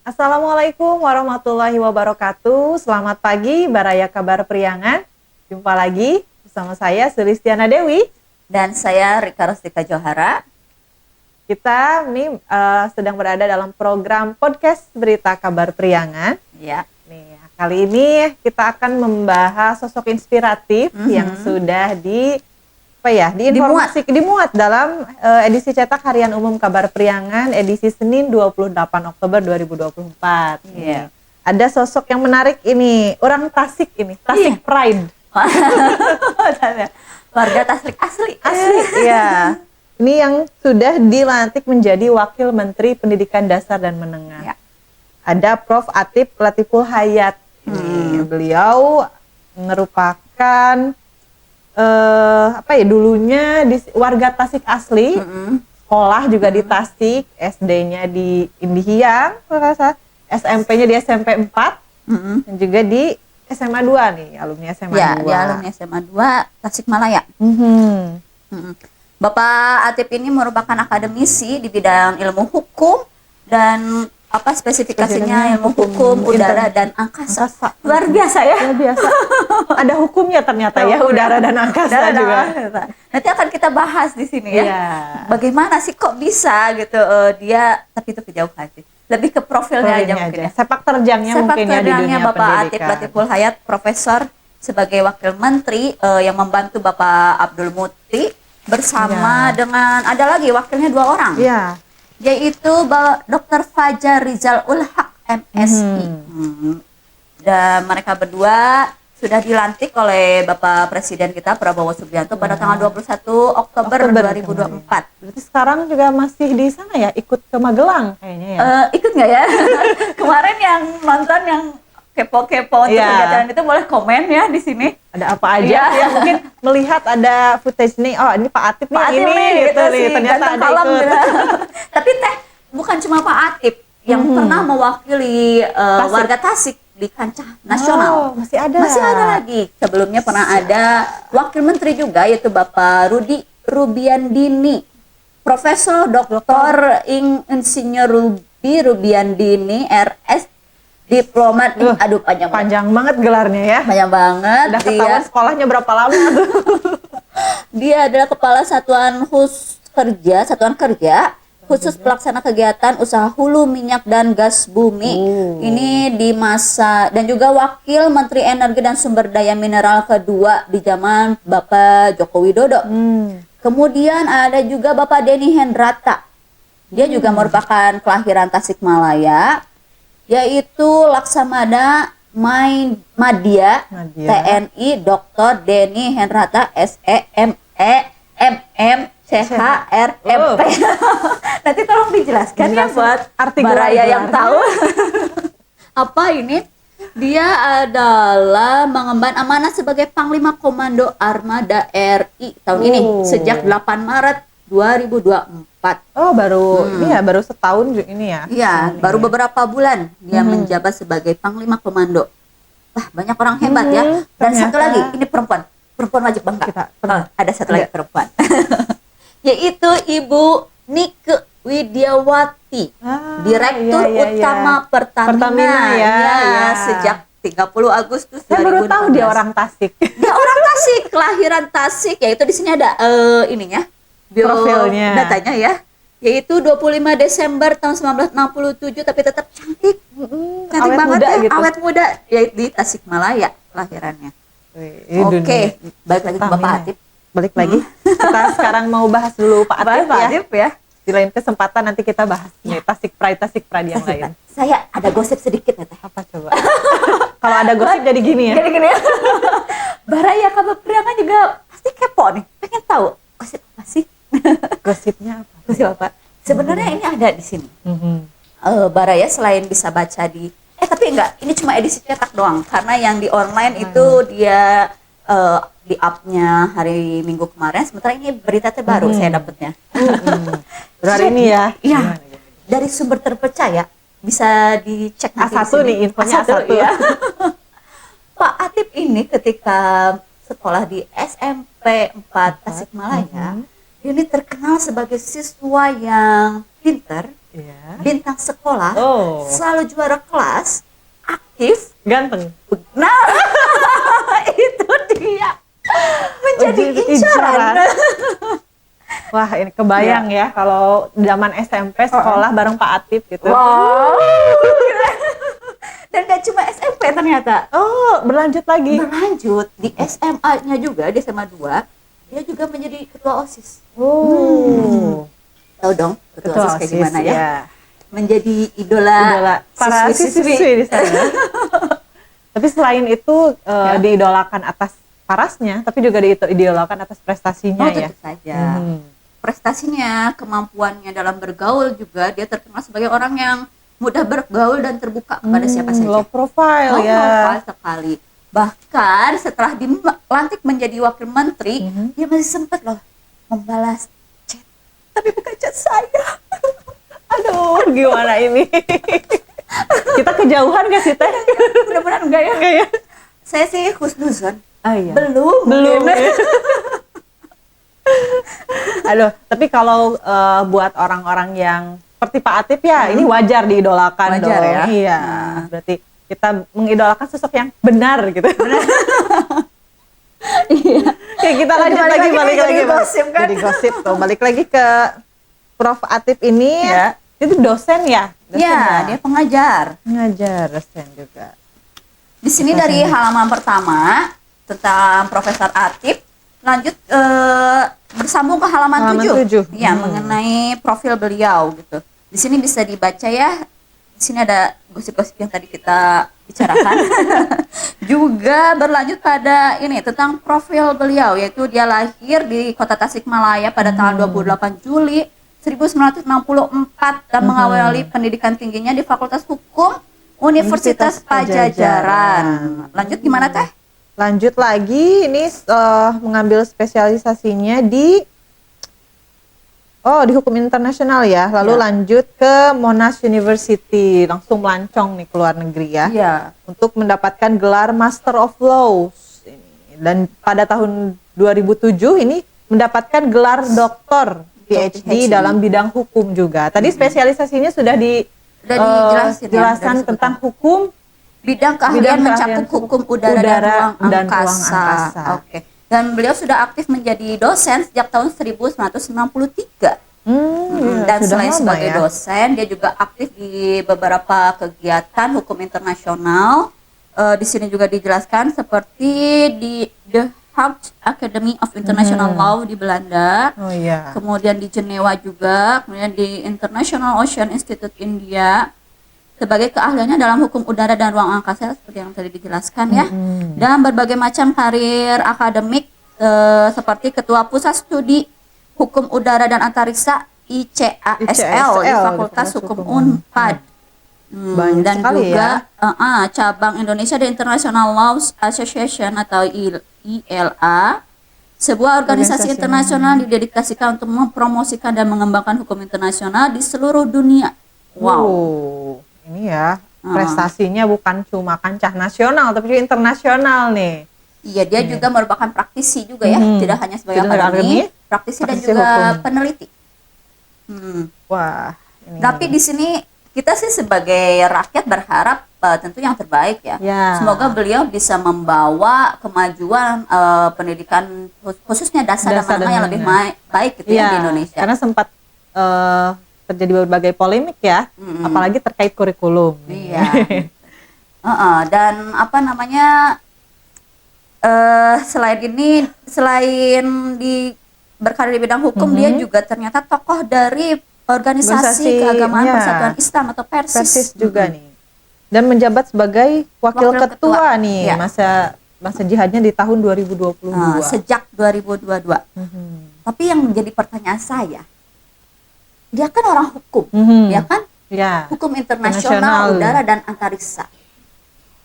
Assalamualaikum warahmatullahi wabarakatuh. Selamat pagi, Baraya Kabar Priangan. Jumpa lagi bersama saya Sulistiana Dewi dan saya Rika Rustika Johara. Kita sedang berada dalam program podcast Berita Kabar Priangan. Ya. Kali ini kita akan membahas sosok inspiratif yang sudah dimuat dalam edisi cetak Harian Umum Kabar Priangan edisi Senin 28 Oktober 2024. Iya. Ada sosok yang menarik ini, orang Tasik ini, Tasik Pride. Warga Tasik asli. Iya. Ini yang sudah dilantik menjadi Wakil Menteri Pendidikan Dasar dan Menengah. Ya. Ada Prof. Atif Latiful Hayat. Beliau merupakan dulunya warga Tasik asli, sekolah juga di Tasik, SD-nya di Indihiyang, SMP-nya di SMP 4, dan juga di SMA 2 nih, alumni SMA 2. Ya, dia alumni SMA 2 Tasikmalaya. Bapak Atif ini merupakan akademisi di bidang ilmu hukum dan spesifikasinya ilmu hukum udara dan angkasa. Luar biasa ya. Luar biasa. Ada hukumnya ternyata ya, udara dan angkasa juga. Nanti akan kita bahas di sini ya. Bagaimana sih kok bisa gitu dia, tapi itu kejauhan sih. Lebih ke profilnya aja mungkin ya. Sepak terjangnya mungkin ya di dunia Bapak Atif pendidikan. Latiful Hayat, profesor sebagai wakil menteri yang membantu Bapak Abdul Muti bersama dengan ada lagi wakilnya 2 orang. Iya. Yaitu Dr. Fajar Rizal Ulhaq MSI. Dan mereka berdua sudah dilantik oleh Bapak Presiden kita Prabowo Subianto pada tanggal 21 Oktober 2024. Berarti sekarang juga masih di sana ya, ikut ke Magelang kayaknya ya. Ikut nggak ya? Kemarin yang nonton yang kepo-kepo untuk kegiatan itu boleh komen ya di sini. Ada apa aja ya, mungkin melihat ada footage nih, oh ini Pak Atif nih, ini gitu nih, ternyata ada ikut. Gitu. Tapi bukan cuma Pak Atif yang pernah mewakili warga Tasik di kancah nasional. Masih ada lagi. Sebelumnya pernah ada wakil menteri juga, yaitu Bapak Rudi Rubiandini, Profesor Doktor Insinyur Rubiandini RS, diplomat. Aduh panjang banget gelarnya ya. Panjang banget. Udah ketahuan sekolahnya berapa lama tuh. Dia adalah kepala satuan kerja khusus pelaksana kegiatan usaha hulu minyak dan gas bumi. Ini di masa, dan juga wakil Menteri Energi dan Sumber Daya Mineral kedua di zaman Bapak Joko Widodo. Kemudian ada juga Bapak Denny Hendrata. Dia juga merupakan kelahiran Tasikmalaya, yaitu Laksamada Madya TNI Dr. Denny Hendrata SEMEMMCHRMP. Nanti tolong dijelaskan ya buat Baraya yang tahu. Apa ini? Dia adalah mengemban amanah sebagai Panglima Komando Armada RI tahun ini sejak 8 Maret 2024. Baru setahun ini ya. Iya, baru beberapa bulan dia menjabat sebagai Panglima Komando. Wah, banyak orang hebat ya. Dan satu lagi, ini perempuan wajib bangga. Ada satu lagi perempuan. Yaitu Ibu Nike Widiawati, Direktur Utama Pertamina sejak 30 Agustus 2016. Saya baru tahu dia orang Tasik. Dia orang Tasik, kelahiran Tasik, yaitu di sini ada ininya. Profilnya, datanya ya, yaitu 25 Desember tahun 1967, tapi tetap cantik, cantik banget muda ya, gitu. Awet muda, yaitu di Tasikmalaya kelahirannya. Oke, balik lagi ke Bapak Atif. Balik lagi. Kita sekarang mau bahas dulu Pak Atif ya. Di lain kesempatan nanti kita bahas nih Tasik Pride yang lain. Saya ada gosip sedikit ya Teh. Apa coba? Kalau ada gosip jadi gini ya. Gini ya. Baraya Kabar Priangan juga pasti kepo nih, pengen tahu gosip apa sih? Gosipnya apa? Gosip apa? Sebenarnya ini ada di sini. Baraya selain bisa baca di tapi enggak, ini cuma edisi cetak doang karena yang di online itu dia di up-nya hari Minggu kemarin, sementara ini berita terbaru saya dapatnya. Hari ini ya? Iya, dari sumber terpercaya, bisa dicek A1 nih, infonya A1 ya. Pak Atif ini ketika sekolah di SMP 4 Tasikmalaya, ini terkenal sebagai siswa yang pintar, Iya. bintang sekolah, Oh. selalu juara kelas, aktif. Ganteng. Nah, itu dia menjadi Jadi incaran. Wah, ini kebayang ya kalau zaman SMP sekolah bareng Pak Atif gitu. Wow. Dan gak cuma SMP ternyata. Oh, berlanjut lagi. Berlanjut di SMA-nya juga, di SMA 2, dia juga menjadi ketua OSIS. Oh. Tahu dong ketua OSIS kayak gimana ya? Iya. Menjadi idola Para siswi-siswi. siswi di sana. Tapi selain itu diidolakan atas parasnya, tapi juga diidolakan atas prestasinya ya. Tentu saja. Prestasinya, kemampuannya dalam bergaul juga, dia terkenal sebagai orang yang mudah bergaul dan terbuka kepada siapa saja. Low profile Low ya. profile sekali. Bahkan setelah dilantik menjadi wakil menteri, dia masih sempat loh membalas chat. Tapi bukan chat saya. Aduh, gimana ini? Kita kejauhan gak sih, Teh? Mudah-mudahan enggak ya. Enggak ya? Saya sih husnuzon. Ah, iya. Belum. Aduh, tapi kalau buat orang-orang yang seperti Pak Atif ya, ini wajar diidolakan Wajar dong. ya. Iya. Berarti kita mengidolakan sosok yang benar gitu. Iya. Oke, kita lanjut Balik lagi, lagi balik jadi lagi. gosip, kan? Jadi gosip tuh. Balik lagi ke Prof Atif ini ya. Itu dosen ya? Dosen Iya, dia pengajar. ngajar dosen juga. Di sini dari halaman pertama tentang Profesor Atif, lanjut bersambung ke halaman 7. 7. Ya, mengenai profil beliau gitu. Di sini bisa dibaca ya. Di sini ada gosip-gosip yang tadi kita bicarakan. Juga berlanjut pada ini tentang profil beliau, yaitu dia lahir di Kota Tasikmalaya pada tanggal 28 Juli 1964 dan mengawali pendidikan tingginya di Fakultas Hukum Universitas Pajajaran. Lanjut gimana Teh? Lanjut lagi, ini mengambil spesialisasinya di hukum internasional ya. Lalu lanjut ke Monash University, langsung melancong nih ke luar negeri ya. Iya. Untuk mendapatkan gelar Master of Laws. Dan pada tahun 2007 ini mendapatkan gelar doktor PhD dalam bidang hukum juga. Tadi spesialisasinya sudah dijelaskan tentang hukum. Bidang keahlian mencakup hukum udara dan ruang angkasa. Oke. Dan beliau sudah aktif menjadi dosen sejak tahun 1963. Dan selain sebagai dosen, dia juga aktif di beberapa kegiatan hukum internasional. Di sini juga dijelaskan seperti di The Hague Academy of International Law di Belanda. Oh iya. Kemudian di Jenewa juga, kemudian di International Ocean Institute India. Sebagai keahliannya dalam hukum udara dan ruang angkasa seperti yang tadi dijelaskan ya. Dan berbagai macam karir akademik seperti Ketua Pusat Studi Hukum Udara dan Antariksa ICASL di Fakultas Hukum Unpad. Dan juga cabang Indonesia di International Law Association atau ILA, sebuah organisasi internasional didedikasikan untuk mempromosikan dan mengembangkan hukum internasional di seluruh dunia. Wow. Ini ya, prestasinya bukan cuma kancah nasional, tapi juga internasional nih. Iya, dia juga merupakan praktisi juga ya, tidak hanya sebagai akademi, praktisi dan juga hukum. Peneliti. Wah. Ini tapi di sini kita sih sebagai rakyat berharap tentu yang terbaik ya. Semoga beliau bisa membawa kemajuan pendidikan khususnya dasar dan menengah yang lebih baik gitu ya di Indonesia. Karena sempat terjadi berbagai polemik ya, apalagi terkait kurikulum. Iya. Dan apa namanya, selain berkarir di bidang hukum, dia juga ternyata tokoh dari organisasi keagamaan Persatuan Islam atau Persis juga nih. Dan menjabat sebagai wakil ketua nih masa jihadnya di tahun 2022. Sejak 2022. Tapi yang menjadi pertanyaan saya, dia kan orang hukum, ya kan? Ya. Hukum internasional, udara dan antariksa.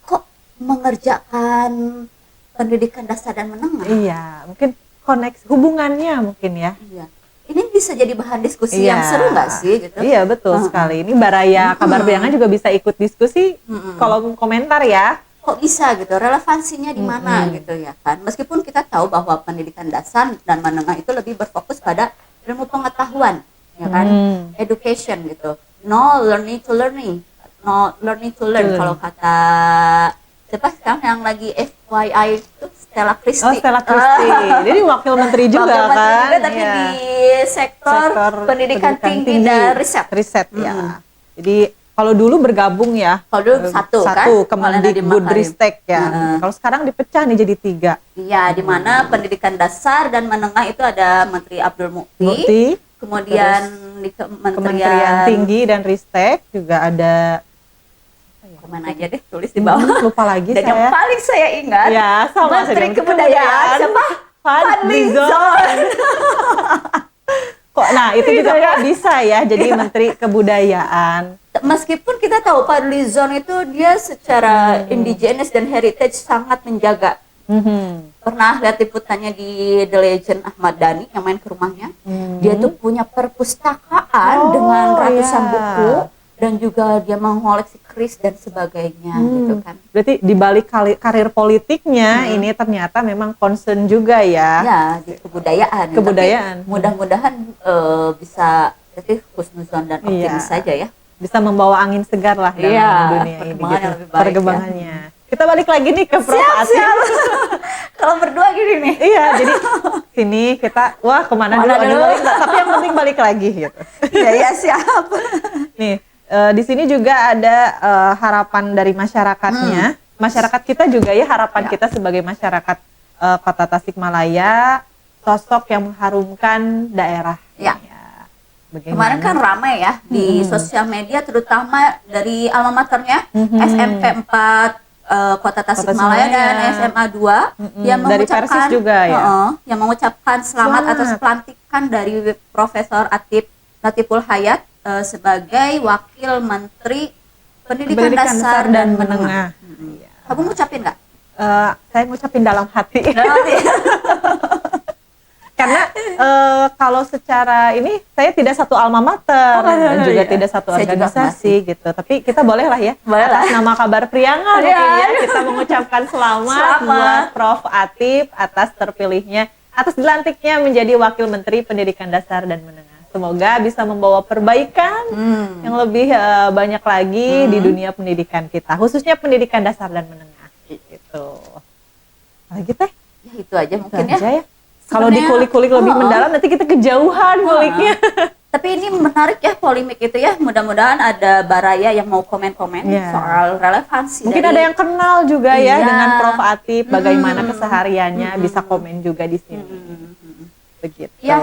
Kok mengerjakan pendidikan dasar dan menengah? Iya, mungkin koneksi hubungannya mungkin ya. Iya. Ini bisa jadi bahan diskusi yang seru nggak sih? Gitu? Iya betul sekali. Ini Baraya Kabar Bayangan juga bisa ikut diskusi kolom komentar ya. Kok bisa gitu? Relevansinya di mana gitu ya kan? Meskipun kita tahu bahwa pendidikan dasar dan menengah itu lebih berfokus pada ilmu pengetahuan. Ya kan, education gitu. no learning to learning, no learning to learn. Kalau kata siapa sekarang yang lagi FYI itu Stella Christie. Stella Christie. Jadi wakil menteri juga wakil menteri kan? juga, tapi di sektor pendidikan tinggi dan riset. Ya. Jadi kalau dulu bergabung ya. Kalau dulu satu kan? Kemendikbudristek ya. Kalau sekarang dipecah nih jadi 3. Iya, di mana pendidikan dasar dan menengah itu ada Menteri Abdul Mukti. Kemudian di Kementerian Tinggi dan Ristek juga ada. Kemana aja deh, tulis di bawah. Lupa lagi dan saya. yang paling saya ingat, ya, sama Menteri Kebudayaan siapa? Fadli Zon. Nah itu juga kok bisa ya jadi Menteri Kebudayaan. Meskipun kita tahu Fadli Zon itu dia secara indigenous dan heritage sangat menjaga. Pernah lihat liputannya di The Legend Ahmad Dhani yang main ke rumahnya. Dia tuh punya perpustakaan dengan ratusan buku dan juga dia mengoleksi keris dan sebagainya gitu kan. Berarti di balik karir politiknya ini ternyata memang concern juga ya. Ya, di kebudayaan. Tapi mudah-mudahan bisa jadi husnuzon dan optimis saja ya. Bisa membawa angin segar lah dalam dunia ini gitu. Perkembangannya. Kita balik lagi nih ke Prof. Atif. Kalau berdua gini nih. Iya, jadi sini kita kemana dulu? Tapi yang penting balik lagi gitu. Iya, siap. Nih, di sini juga ada harapan dari masyarakatnya. Masyarakat kita juga ya, harapan kita sebagai masyarakat Kota Tasikmalaya, sosok yang mengharumkan daerah. Ya. Kemarin kan ramai ya di sosial media, terutama dari alma maternya SMP 4 Kota Tasikmalaya dan SMA 2 yang dari mengucapkan juga ya. Yang mengucapkan selamat atas pelantikan dari Profesor Latiful Hayat sebagai Wakil Menteri Pendidikan Dasar dan Menengah. Kamu ngucapin nggak? Saya ngucapin dalam hati. Karena kalau secara ini saya tidak satu alma mater dan juga tidak satu organisasi gitu. Tapi kita boleh lah ya atas nama Kabar Priangan ya kita mengucapkan selamat buat Prof. Atif atas terpilihnya, atas dilantiknya menjadi Wakil Menteri Pendidikan Dasar dan Menengah. Semoga bisa membawa perbaikan yang lebih banyak lagi di dunia pendidikan kita, khususnya pendidikan dasar dan menengah gitu. Lagi teh? Ya itu aja mungkin ya. Kalau dikulik-kulik lebih mendalam nanti kita kejauhan nguliknya. Tapi ini menarik ya polemik itu ya. Mudah-mudahan ada Baraya yang mau komen-komen soal relevansi. Mungkin ada yang kenal juga ya dengan Prof. Atif, bagaimana kesehariannya, bisa komen juga di sini. Begitu. Ya,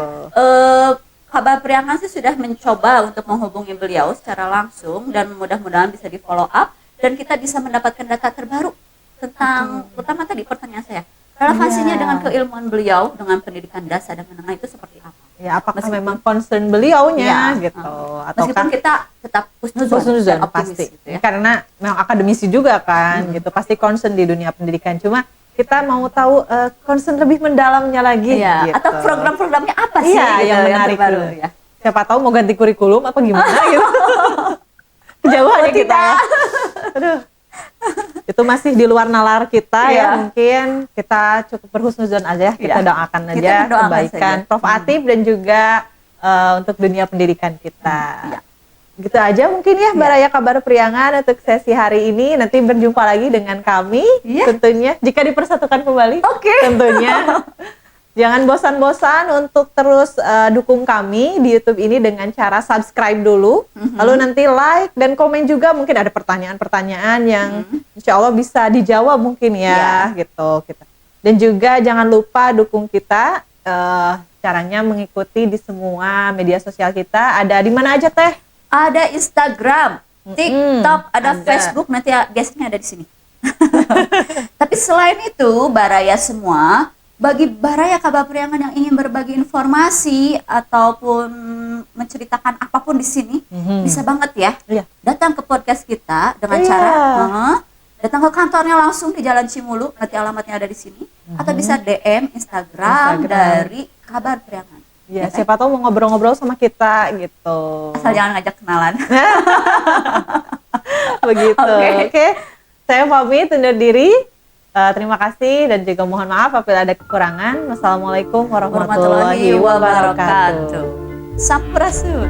Kabar Priangan sih sudah mencoba untuk menghubungi beliau secara langsung dan mudah-mudahan bisa di follow up dan kita bisa mendapatkan data terbaru tentang terutama tadi pertanyaan saya. Relevansinya dengan keilmuan beliau dengan pendidikan dasar dan menengah itu seperti apa? Ya, apakah memang concern beliaunya gitu? Meskipun kita tetap husnuzon pasti, gitu ya. Karena memang akademisi juga kan, gitu pasti concern di dunia pendidikan. Cuma kita mau tahu concern lebih mendalamnya lagi, gitu. Atau program-programnya apa sih? Iya, yang menarik dulu. Ya. Siapa tahu mau ganti kurikulum apa gimana gitu? Kejauhan ya kita. Aduh. Itu masih di luar nalar kita ya, mungkin kita cukup berhusnuzon aja, kita doakan aja kebaikan Prof. Atif dan juga untuk dunia pendidikan kita. Gitu aja mungkin ya Baraya Kabar Priangan untuk sesi hari ini. Nanti berjumpa lagi dengan kami tentunya jika dipersatukan kembali. Tentunya jangan bosan-bosan untuk terus dukung kami di YouTube ini dengan cara subscribe dulu, lalu nanti like dan komen juga. Mungkin ada pertanyaan-pertanyaan yang insya Allah bisa dijawab mungkin ya gitu kita. Dan juga jangan lupa dukung kita, caranya mengikuti di semua media sosial kita. Ada di mana aja teh? Ada Instagram, TikTok, ada Facebook, nanti biasanya ada di sini. Tapi selain itu Baraya semua, bagi Baraya Kabar Priangan yang ingin berbagi informasi ataupun menceritakan apapun di sini, bisa banget ya datang ke podcast kita dengan cara datang ke kantornya langsung di Jalan Cimulu, nanti alamatnya ada di sini, atau bisa DM Instagram dari Kabar Priangan. Ya, siapa tahu mau ngobrol-ngobrol sama kita gitu. Asal jangan ngajak kenalan. Begitu. Oke. Saya pamit undur diri. Terima kasih dan juga mohon maaf apabila ada kekurangan. Wassalamualaikum warahmatullahi wabarakatuh. Sampurasun.